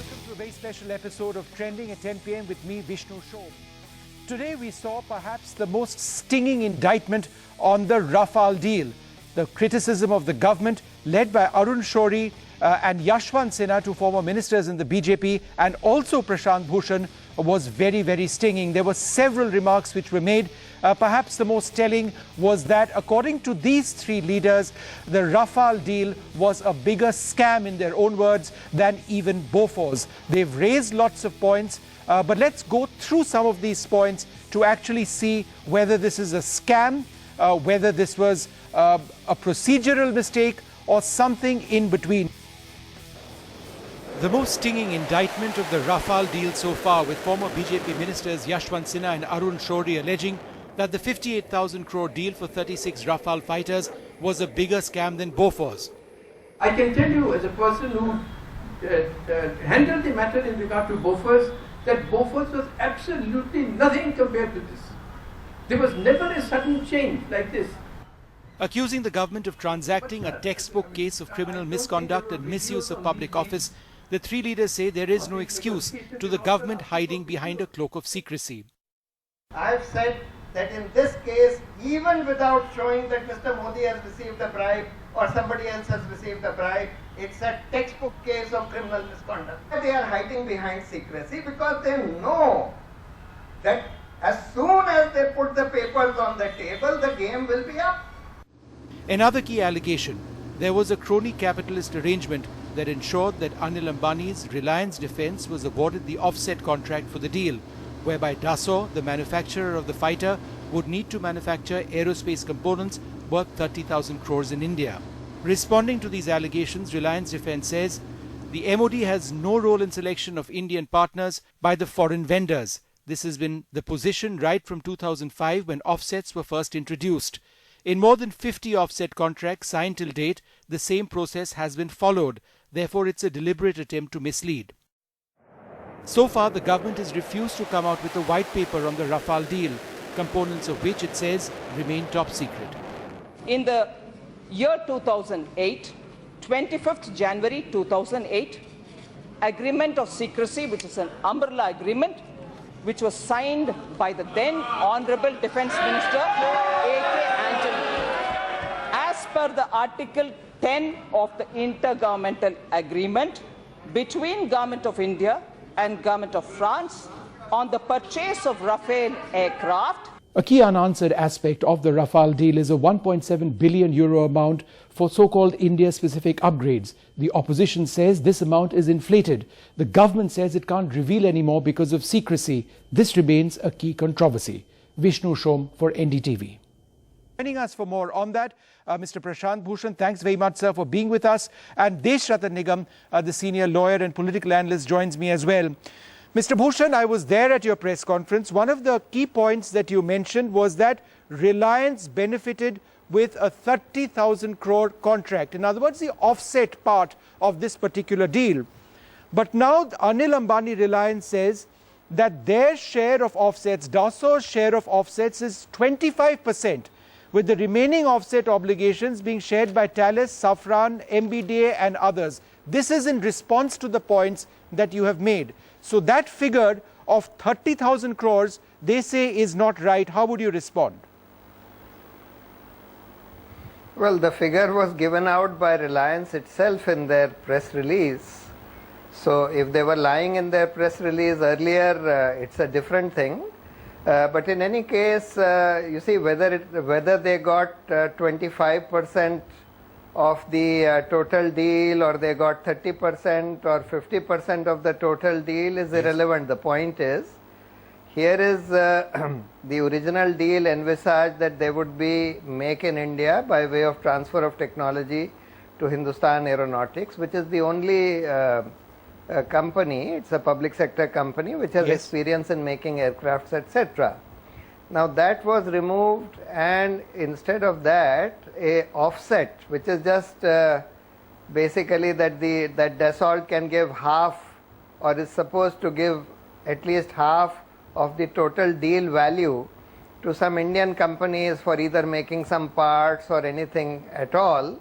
Welcome to a very special episode of Trending at 10 p.m. with me, Vishnu Shourie. Today we saw perhaps the most stinging indictment on the Rafale deal. The criticism of the government led by Arun Jaitley and Yashwant Sinha, two former ministers in the BJP, and also Prashant Bhushan, was very, very stinging. There were several remarks which were made. Perhaps the most telling was that, according to these three leaders, the Rafale deal was a bigger scam, in their own words, than even Bofors. They've raised lots of points, but let's go through some of these points to actually see whether this is a scam, whether this was a procedural mistake, or something in between. The most stinging indictment of the Rafale deal so far, with former BJP ministers Yashwant Sinha and Arun Jaitley alleging that the 58,000 crore deal for 36 Rafale fighters was a bigger scam than Bofors. I can tell you, as a person who handled the matter in regard to Bofors, that Bofors was absolutely nothing compared to this. There was never a sudden change like this. Accusing the government of transacting a textbook case of criminal misconduct and misuse of public office, the three leaders say there is no excuse to the government hiding behind a cloak of secrecy. I've said that in this case, even without showing that Mr. Modi has received a bribe or somebody else has received a bribe, it's a textbook case of criminal misconduct. They are hiding behind secrecy because they know that as soon as they put the papers on the table, the game will be up. Another key allegation: there was a crony capitalist arrangement that ensured that Anil Ambani's Reliance Defence was awarded the offset contract for the deal, whereby Dassault, the manufacturer of the fighter, would need to manufacture aerospace components worth 30,000 crores in India. Responding to these allegations, Reliance Defence says the MOD has no role in selection of Indian partners by the foreign vendors. This has been the position right from 2005, when offsets were first introduced. In more than 50 offset contracts signed till date, the same process has been followed. Therefore, it's a deliberate attempt to mislead. So far, the government has refused to come out with a white paper on the Rafale deal, components of which, it says, remain top secret. In the year 2008, 25th January 2008, agreement of secrecy, which is an umbrella agreement, which was signed by the then Honorable Defence Minister A.K. Antony. As per the Article 10 of the Intergovernmental Agreement between Government of India and Government of France on the purchase of Rafale aircraft. A key unanswered aspect of the Rafale deal is a 1.7 billion euro amount for so-called India-specific upgrades. The opposition says this amount is inflated. The government says it can't reveal anymore because of secrecy. This remains a key controversy. Vishnu Shourie for NDTV. Joining us for more on that, Mr. Prashant Bhushan, thanks very much, sir, for being with us. And Desh Ratan Nigam, the senior lawyer and political analyst, joins me as well. Mr. Bhushan, I was there at your press conference. One of the key points that you mentioned was that Reliance benefited with a 30,000 crore contract. In other words, the offset part of this particular deal. But now Anil Ambani Reliance says that their share of offsets, Dassault's share of offsets, is 25%. With the remaining offset obligations being shared by Thales, Safran, MBDA and others. This is in response to the points that you have made. So that figure of 30,000 crores, they say, is not right. How would you respond? Well, the figure was given out by Reliance itself in their press release. So if they were lying in their press release earlier, it's a different thing. But in any case, you see, whether they got 25% of the total deal, or they got 30% or 50% of the total deal, is irrelevant. The point is, here is the original deal envisaged that they would be make in India by way of transfer of technology to Hindustan Aeronautics, which is the only company, it's a public sector company which has experience in making aircrafts, etc. Now that was removed, and instead of that, a offset, which is just basically that Dassault can give half, or is supposed to give at least half of the total deal value to some Indian companies for either making some parts or anything at all.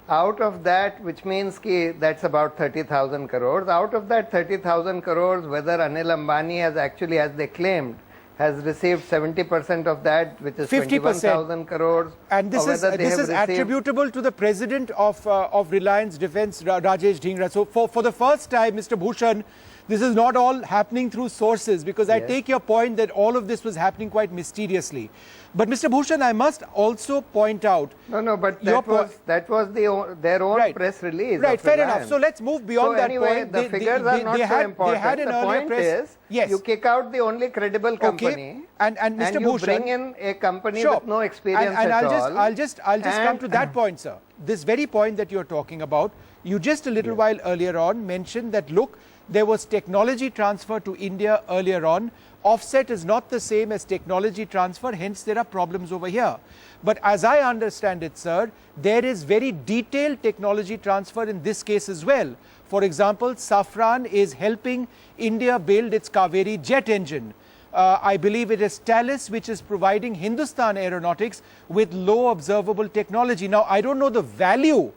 out of that, which means that's about 30,000 crores. Out of that 30,000 crores, whether Anil Ambani has actually, as they claimed, has received 70% of that, which is 21,000 crores. And this is attributable to the president of Reliance Defence, Rajesh Dhingra. So for the first time, Mr. Bhushan, this is not all happening through sources, because I take your point that all of this was happening quite mysteriously. But Mr. Bhushan, I must also point out... No, but that was their own press release. Right, fair enough. So let's move beyond that point. The figures are not so important. They had an earlier press... Yes. You kick out the only credible company, and Mr. you Bhushan, bring in a company with no experience at all. I'll just come to that point, sir. This very point that you're talking about, you just a little while earlier on mentioned that, look, there was technology transfer to India earlier on. Offset is not the same as technology transfer, hence there are problems over here. But as I understand it, sir, there is very detailed technology transfer in this case as well. For example, Safran is helping India build its Kaveri jet engine. I believe it is Thales which is providing Hindustan Aeronautics with low observable technology. Now, I don't know the value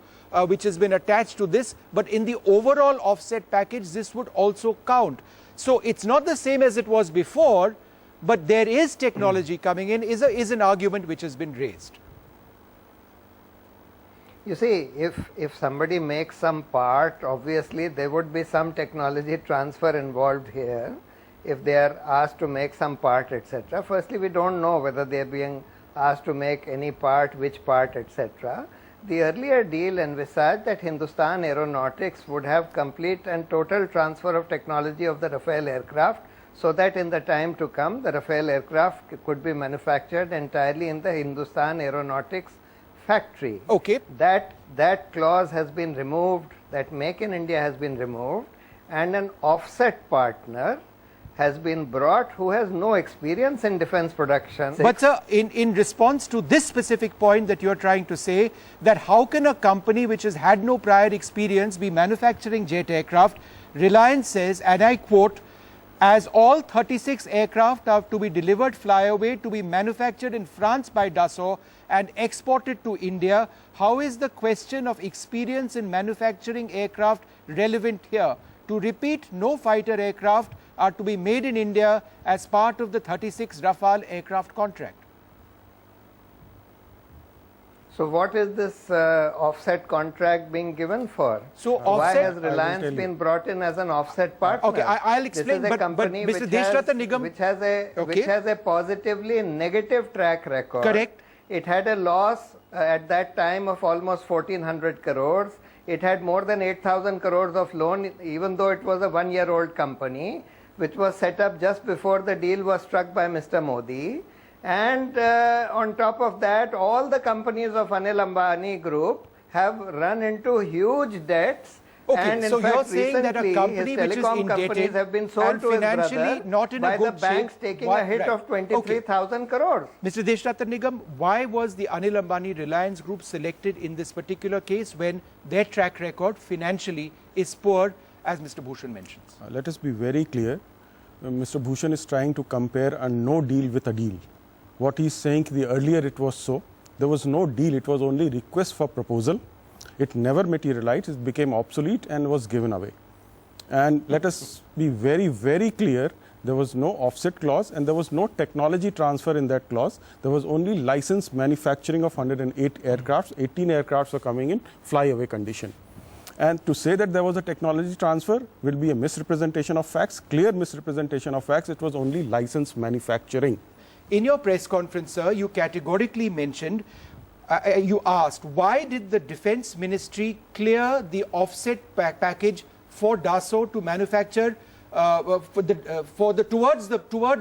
which has been attached to this, but in the overall offset package, this would also count. So it's not the same as it was before, but there is technology coming in, is an argument which has been raised. You see, if somebody makes some part, obviously there would be some technology transfer involved here. If they are asked to make some part, etc. Firstly, we don't know whether they are being asked to make any part, which part, etc. The earlier deal envisaged that Hindustan Aeronautics would have complete and total transfer of technology of the Rafale aircraft, so that in the time to come, the Rafale aircraft could be manufactured entirely in the Hindustan Aeronautics factory. Okay. That clause has been removed, that Make in India has been removed, and an offset partner has been brought who has no experience in defense production. But sir, in response to this specific point that you're trying to say, that how can a company which has had no prior experience be manufacturing jet aircraft, Reliance says, and I quote, as all 36 aircraft are to be delivered flyaway to be manufactured in France by Dassault and exported to India, how is the question of experience in manufacturing aircraft relevant here? To repeat, no fighter aircraft are to be made in India as part of the 36 Rafale aircraft contract. So what is this offset contract being given for? So why has Reliance been brought in as an offset partner? Okay, I'll explain. This is a company but Mr. which has a positively negative track record. Correct. It had a loss at that time of almost 1,400 crores. It had more than 8,000 crores of loan, even though it was a one-year-old company, which was set up just before the deal was struck by Mr. Modi. And on top of that, all the companies of Anil Ambani Group have run into huge debts. Okay, and in so fact, you're saying that a company which is indebted have been sold to his brother not in by a good the banks shape, taking a hit of 23,000 crores. Mr. Deshratna Nigam, why was the Anil Ambani Reliance Group selected in this particular case when their track record financially is poor, as Mr. Bhushan mentions? Let us be very clear. Mr. Bhushan is trying to compare a no deal with a deal. What he is saying, the earlier it was so, there was no deal, it was only request for proposal. It never materialized, it became obsolete and was given away. And let us be very, very clear, there was no offset clause and there was no technology transfer in that clause. There was only licensed manufacturing of 108 aircrafts, 18 aircrafts are coming in flyaway condition. And to say that there was a technology transfer will be a misrepresentation of facts, clear misrepresentation of facts. It was only licensed manufacturing. In your press conference, sir, you categorically mentioned, you asked, why did the Defence Ministry clear the offset package for Dassault to manufacture towards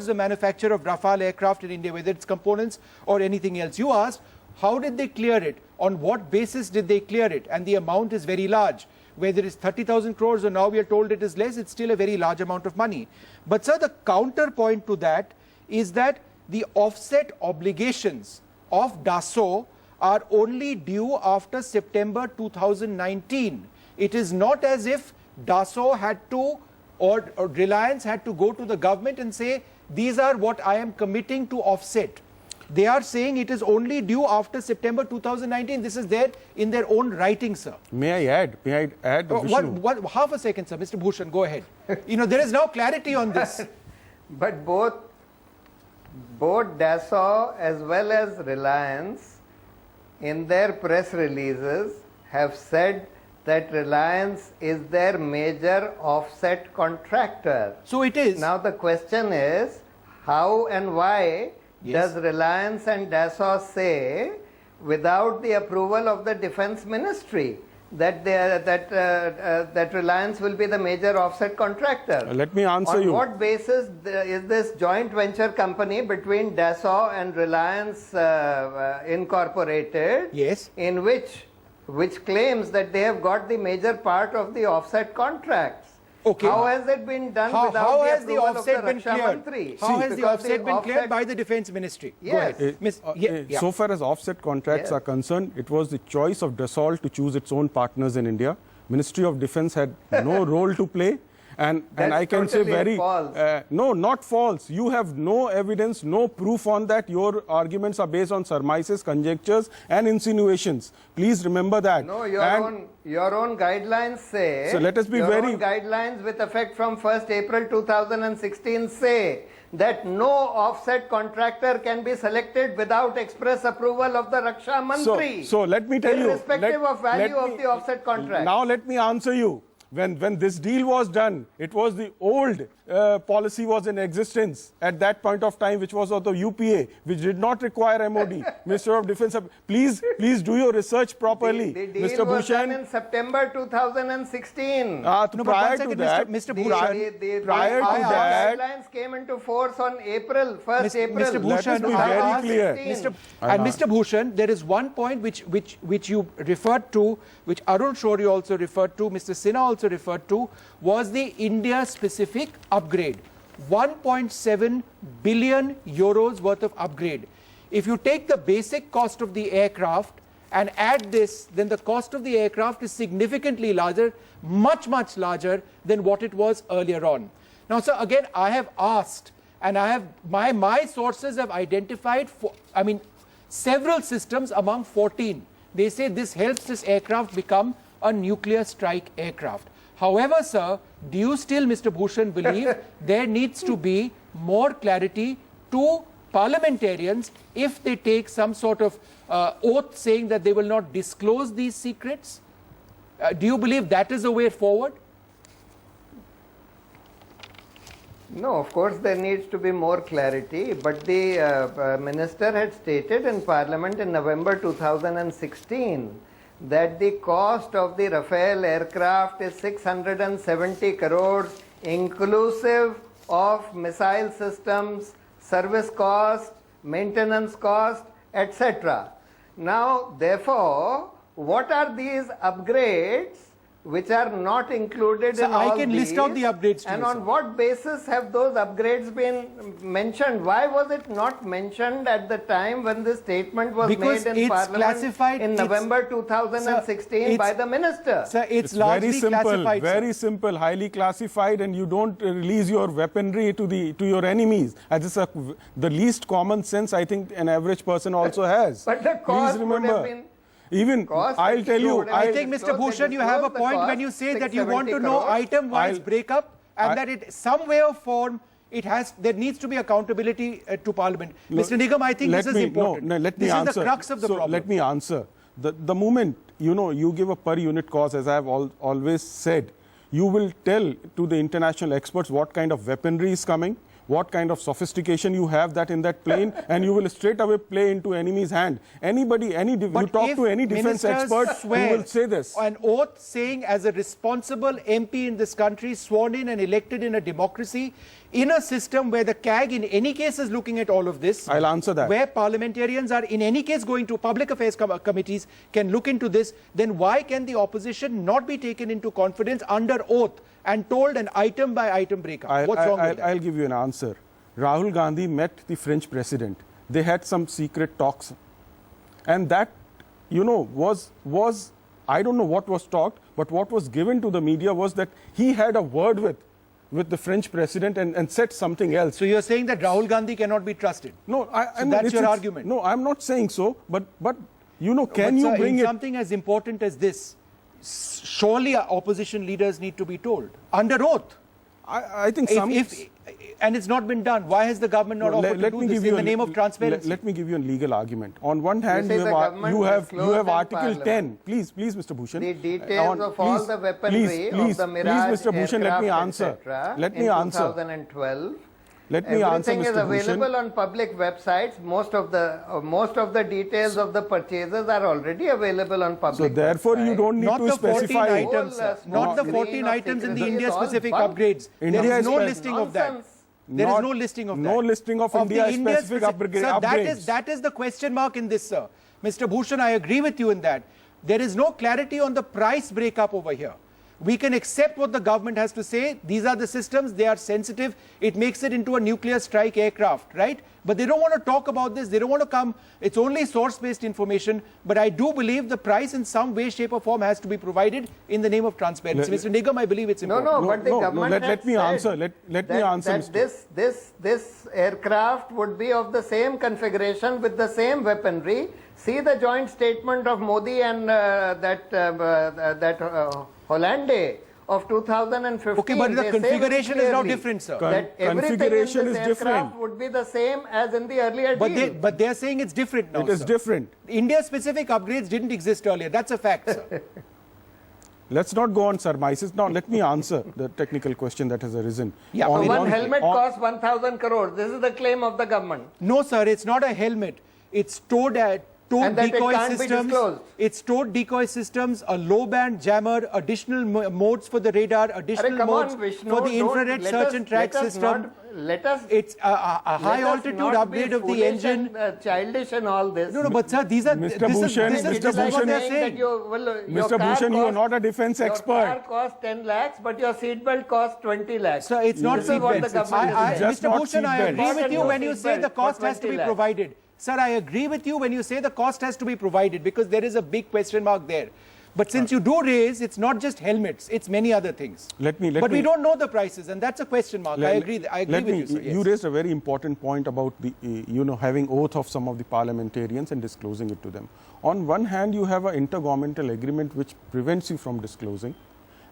the manufacture of Rafale aircraft in India, whether it's components or anything else? You asked, how did they clear it? On what basis did they clear it? And the amount is very large. Whether it's 30,000 crores or now we are told it is less, it's still a very large amount of money. But sir, the counterpoint to that is that the offset obligations of Dassault are only due after September 2019. It is not as if Dassault had to or Reliance had to go to the government and say, these are what I am committing to offset. They are saying it is only due after September 2019. This is there in their own writing, sir. May I add, Vishnu? Half a second, sir. Mr. Bhushan, go ahead. There is now clarity on this. But both Dassault as well as Reliance in their press releases have said that Reliance is their major offset contractor. So it is. Now the question is, how and why does Reliance and Dassault say, without the approval of the Defense Ministry, that Reliance will be the major offset contractor? Let me answer you. On what basis is this joint venture company between Dassault and Reliance Incorporated? Yes. In which claims that they have got the major part of the offset contracts? Okay. How has it been done without how the has the approval offset of the been Raksha cleared? Mantri? How has the offset been cleared by the Defense Ministry? Yes. Go ahead. So far as offset contracts are concerned, it was the choice of Dassault to choose its own partners in India. Ministry of Defense had no role to play. And I can say very false. No, not false. You have no evidence, no proof on that. Your arguments are based on surmises, conjectures, and insinuations. Please remember that. No, your own guidelines say. So let us be your own guidelines with effect from 1st April 2016 say that no offset contractor can be selected without express approval of the Raksha Mantri. So let me tell you. Irrespective of value of the offset contract. Now let me answer you. When this deal was done, it was the old policy was in existence at that point of time, which was of the UPA, which did not require MOD. Minister of Defense, please do your research properly. The deal Mr. was done Bhushan, in September 2016. prior to that, Mr. Bhushan, prior to that, guidelines came into force on1st April. Mr. Let us Bhushan, be very clear. Mr. Bhushan, there is one point which you referred to, which Arun Shourie also referred to, Mr. Sinha also referred to, was the India-specific upgrade. 1.7 billion euros worth of upgrade. If you take the basic cost of the aircraft and add this, then the cost of the aircraft is significantly larger, much larger than what it was earlier on. Now, sir, again, I have asked, and I have my sources have identified several systems among 14. They say this helps this aircraft become a nuclear strike aircraft. However, sir, do you still, Mr. Bhushan, believe there needs to be more clarity to parliamentarians if they take some sort of oath saying that they will not disclose these secrets? Do you believe that is the way forward? No, of course there needs to be more clarity, but the minister had stated in Parliament in November 2016 that the cost of the Rafale aircraft is 670 crores inclusive of missile systems, service cost, maintenance cost, etc. Now, therefore, what are these upgrades which are not included in all these? I can list out the upgrades to and you, on sir. what basis have those upgrades been mentioned? Why was it not mentioned at the time when this statement was Because made in it's Parliament classified, in November 2016 by the minister? Sir, it's very largely simple, classified. very sir. simple, highly classified, and you don't release your weaponry to your enemies. As is the least common sense I think an average person also has. But the cost Please would have remember. been... Even I'll tell you, I think, Mr. Bhushan, you have a point when you say that you want to know item-wise breakup and that it some way or form there needs to be accountability to Parliament. Mr. Nigam, I think this is important. Let me this answer. is the crux of the problem. Let me answer. The moment you give a per unit cost, as I have always said, you will tell to the international experts what kind of weaponry is coming, what kind of sophistication you have that in that plane, and you will straight away play into enemy's hand. You talk to any defense expert who will say this. An oath saying, as a responsible MP in this country, sworn in and elected in a democracy, in a system where the CAG in any case is looking at all of this. I'll answer that. Where parliamentarians are in any case going to public affairs committees can look into this, then why can the opposition not be taken into confidence under oath and told an item by item breakup? What's wrong with that? I'll give you an answer. Rahul Gandhi met the French president. They had some secret talks. And that, was I don't know what was talked, but what was given to the media was that he had a word with with the French president and said something else. So you're saying that Rahul Gandhi cannot be trusted? No, I mean, that's your argument? No, I'm not saying so, but you know, can but you sir, bring in it? something as important as this, surely opposition leaders need to be told under oath. I think and it's not been done. Why has the government not offered to do this in the name of transparency? Let me give you a legal argument. On one hand, You say the government you have disclosed in Article Parliament. 10. Please, Mr. Bhushan. The details of all the weaponry of the Mirage please, Mr. Bhushan, let me answer. etc. Let me in answer. 2012. Let me answer, Everything is Mr. Bhushan. available on public websites. Most of the details of the purchases are already available on public. So therefore, you don't need Not to the 14 specify. items, sir. Not the 14 items in the India-specific upgrades. India There is no spec- listing of that. Nonsense. There is no listing of that. No listing of the India-specific Sir, upgrades. that is the question mark in this, sir. Mr. Bhushan, I agree with you in that. There is no clarity on the price breakup over here. We can accept what the government has to say. These are the systems. They are sensitive. It makes it into a nuclear strike aircraft, right? But they don't want to talk about this. They don't want to come. It's only source-based information. But I do believe the price in some way, shape or form has to be provided in the name of transparency. Mr. Nigam, I believe it's important. But the government let me answer. Let me answer. That this aircraft would be of the same configuration with the same weaponry. See the joint statement of Modi and Hollande of 2015. Okay, but the configuration is now different, sir. That Configuration everything in is this different. aircraft would be the same as in the earlier deal. But they're saying it's different now, It is sir. different. India-specific upgrades didn't exist earlier. That's a fact, sir. Let's not go on surmises. Now, let me answer the technical question that has arisen. Yeah, One helmet costs 1,000 crores. This is the claim of the government. No, sir, it's not a helmet. It's towed And that it decoy can't be systems. disclosed. It's towed decoy systems, a low band jammer, additional modes for the radar, additional Come modes on, Vishnu, for the infrared search and track system. It's a high altitude upgrade of the engine. Childish and all this. No, but sir, these are Mr. Bhushan, this is Mr. just what Bhushan, they're saying. Mr. Bhushan, you are not a defense expert. Your car costs 10 lakhs, but your seatbelt costs 20 lakhs. Sir, it's not This is what the seatbelts. government is saying. Just Mr. not Bhushan, I seatbelts. agree with you when you say the Seatbelt cost for has to be 20 lakhs. provided. Sir, I agree with you when you say the cost has to be provided because there is a big question mark there. But since you do raise, it's not just helmets, it's many other things. But we don't know the prices, and that's a question mark. I agree with you, sir. Yes. You raised a very important point about the, having oath of some of the parliamentarians and disclosing it to them. On one hand, you have an intergovernmental agreement which prevents you from disclosing.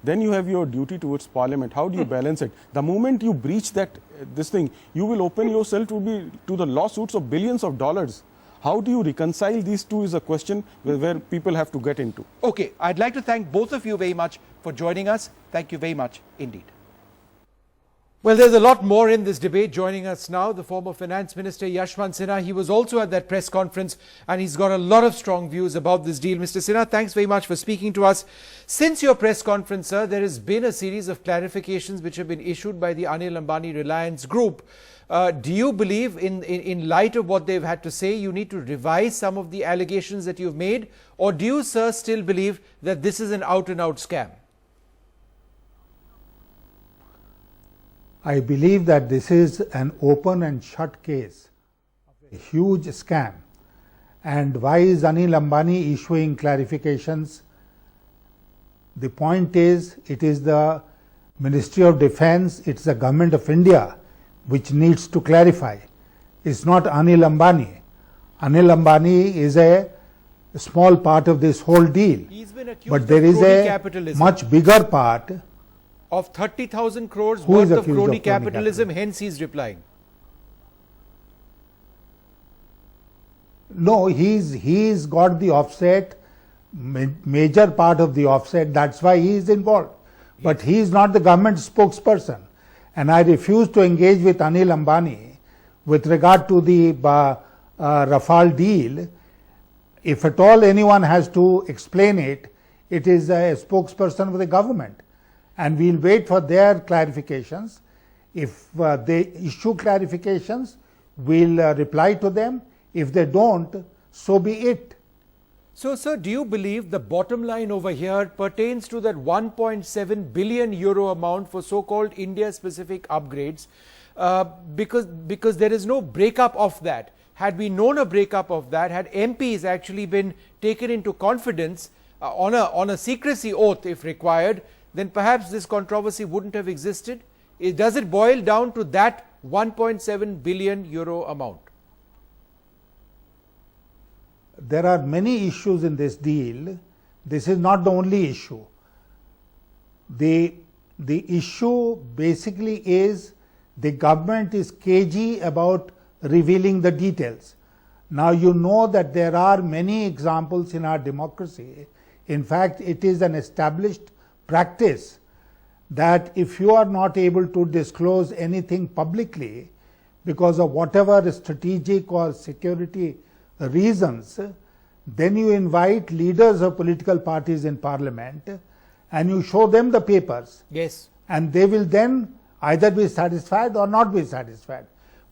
Then you have your duty towards parliament. How do you balance it? The moment you breach this thing, you will open yourself to the lawsuits of billions of dollars. How do you reconcile these two is a question where people have to get into. Okay, I'd like to thank both of you very much for joining us. Thank you very much indeed. Well, there's a lot more in this debate. Joining us now, the former Finance Minister Yashwant Sinha. He was also at that press conference and he's got a lot of strong views about this deal. Mr. Sinha, thanks very much for speaking to us. Since your press conference, sir, there has been a series of clarifications which have been issued by the Anil Ambani Reliance Group. Do you believe, in light of what they've had to say, you need to revise some of the allegations that you've made? Or do you, sir, still believe that this is an out-and-out scam? I believe that this is an open and shut case, a huge scam. And why is Anil Ambani issuing clarifications? The point is, it is the Ministry of Defence, it's the Government of India which needs to clarify. It's not Anil Ambani. Anil Ambani is a small part of this whole deal. He's been accused But there of is crony a capitalism. much bigger part. Of 30,000 crores Who is worth of accused crony of crony capitalism, hence he's replying. No, he's got the offset, major part of the offset, that's why he is involved. But he is not the government spokesperson. And I refuse to engage with Anil Ambani with regard to the Rafale deal. If at all anyone has to explain it, it is a spokesperson of the government. And we'll wait for their clarifications. If they issue clarifications, we'll reply to them. If they don't, so be it. So, sir, do you believe the bottom line over here pertains to that 1.7 billion euro amount for so-called India-specific upgrades? Because there is no breakup of that. Had we known a breakup of that, had MPs actually been taken into confidence on a secrecy oath if required, then perhaps this controversy wouldn't have existed. Does it boil down to that 1.7 billion euro amount? There are many issues in this deal. This is not the only issue. The issue basically is the government is cagey about revealing the details. Now you know that there are many examples in our democracy. In fact, it is an established practice that if you are not able to disclose anything publicly because of whatever strategic or security reasons, then you invite leaders of political parties in parliament and you show them the papers. Yes. And they will then either be satisfied or not be satisfied.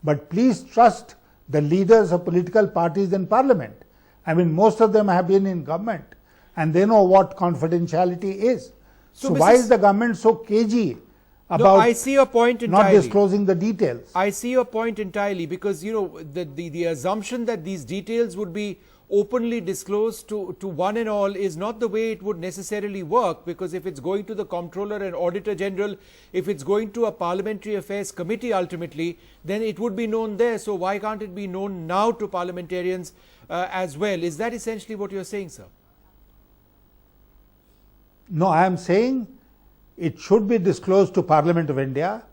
But please trust the leaders of political parties in parliament. I mean, most of them have been in government and they know what confidentiality is. So why is the government so cagey about I see your point entirely. not disclosing the details? I see your point entirely, because the assumption that these details would be openly disclosed to one and all is not the way it would necessarily work, because if it's going to the Comptroller and Auditor General, if it's going to a Parliamentary Affairs Committee ultimately, then it would be known there. So why can't it be known now to parliamentarians as well? Is that essentially what you're saying, sir? No, I am saying it should be disclosed to Parliament of India,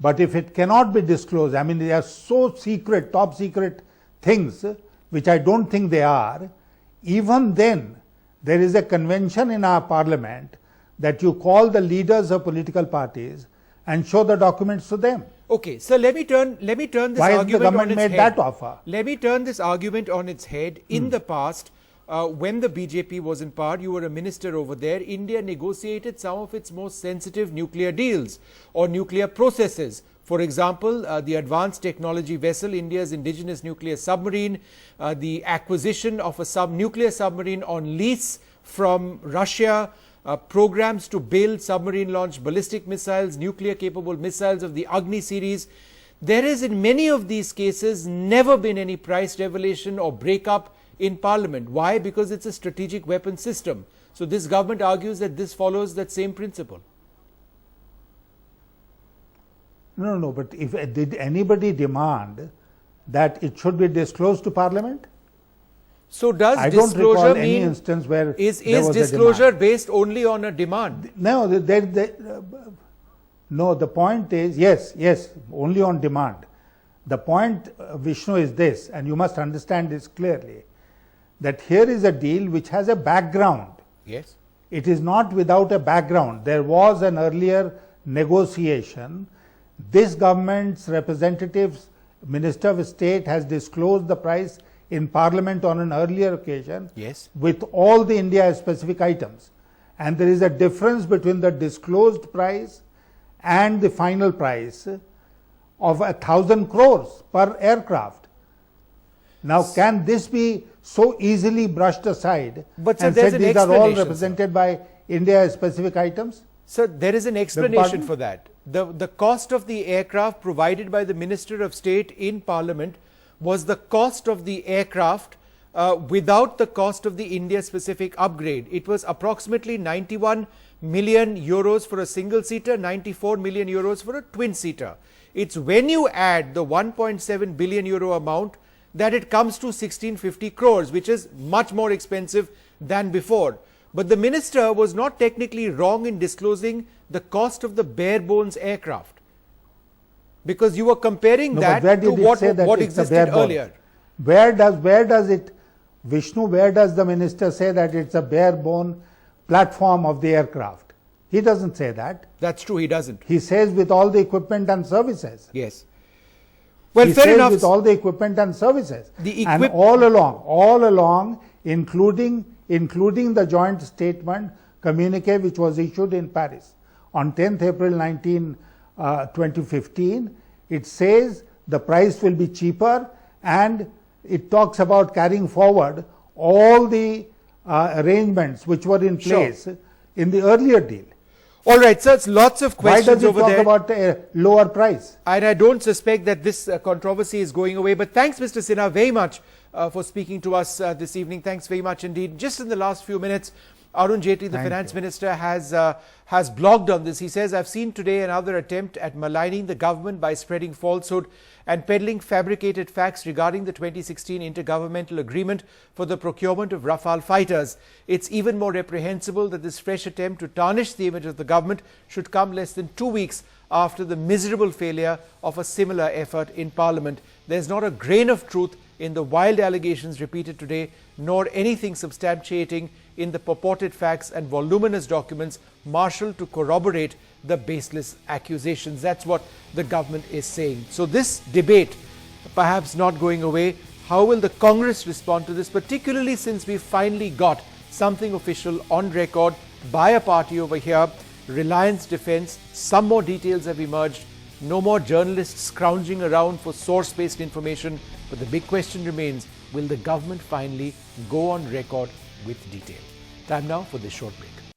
but if it cannot be disclosed, I mean, they are so secret, top secret things, which I don't think they are, even then there is a convention in our parliament that you call the leaders of political parties and show the documents to them. Okay, so let me turn this Why argument has the government on its made head. that offer? Let me turn this argument on its head. In the past, when the BJP was in power, you were a minister over there, India negotiated some of its most sensitive nuclear deals or nuclear processes. For example, the advanced technology vessel, India's indigenous nuclear submarine, the acquisition of a nuclear submarine on lease from Russia, programs to build submarine-launched ballistic missiles, nuclear-capable missiles of the Agni series. There has, in many of these cases, never been any price revelation or breakup in Parliament. Why? Because it's a strategic weapon system. So this government argues that this follows that same principle. No, but did anybody demand that it should be disclosed to Parliament? So does I don't disclosure recall mean, any instance where is there was disclosure a demand. based only on a demand? No, no, the point is, yes, only on demand. The point, Vishnu, is this, and you must understand this clearly, that here is a deal which has a background. Yes. It is not without a background. There was an earlier negotiation. This government's representatives, Minister of State, has disclosed the price in Parliament on an earlier occasion, yes, with all the India specific items. And there is a difference between the disclosed price and the final price of 1,000 crores per aircraft. Now, can this be so easily brushed aside But and there's said an these are all explanation, represented by India specific items? So there is an explanation for that. The cost of the aircraft provided by the Minister of State in Parliament was the cost of the aircraft without the cost of the India-specific upgrade. It was approximately 91 million euros for a single-seater, 94 million euros for a twin-seater. It's when you add the 1.7 billion euro amount that it comes to 1650 crores, which is much more expensive than before. But the minister was not technically wrong in disclosing the cost of the bare bones aircraft, because you were comparing that to what existed earlier. Where does it, Vishnu, where does the minister say that it's a bare bone platform of the aircraft? He doesn't say that. That's true, he doesn't. He says with all the equipment and services. Yes. Well, he fair says enough. with all the equipment and services. And all along, including the joint statement communique which was issued in Paris on 10th April 2015, it says the price will be cheaper, and it talks about carrying forward all the arrangements which were in place in the earlier deal. All right, sir, it's lots of questions over there. Why does it talk about a lower price? And I don't suspect that this controversy is going away. But thanks, Mr. Sinha, very much for speaking to us this evening. Thanks very much indeed. Just in the last few minutes, Arun Jaitley, the Thank finance you. minister, has blogged on this. He says, I've seen today another attempt at maligning the government by spreading falsehood and peddling fabricated facts regarding the 2016 intergovernmental agreement for the procurement of Rafale fighters. It's even more reprehensible that this fresh attempt to tarnish the image of the government should come less than 2 weeks after the miserable failure of a similar effort in Parliament. There's not a grain of truth in the wild allegations repeated today, nor anything substantiating in the purported facts and voluminous documents marshalled to corroborate the baseless accusations. That's what the government is saying. So this debate perhaps not going away. How will the Congress respond to this, particularly since we finally got something official on record by a party over here, Reliance Defence? Some more details have emerged. No more journalists scrounging around for source-based information. But the big question remains, will the government finally go on record with detail? Time now for this short break.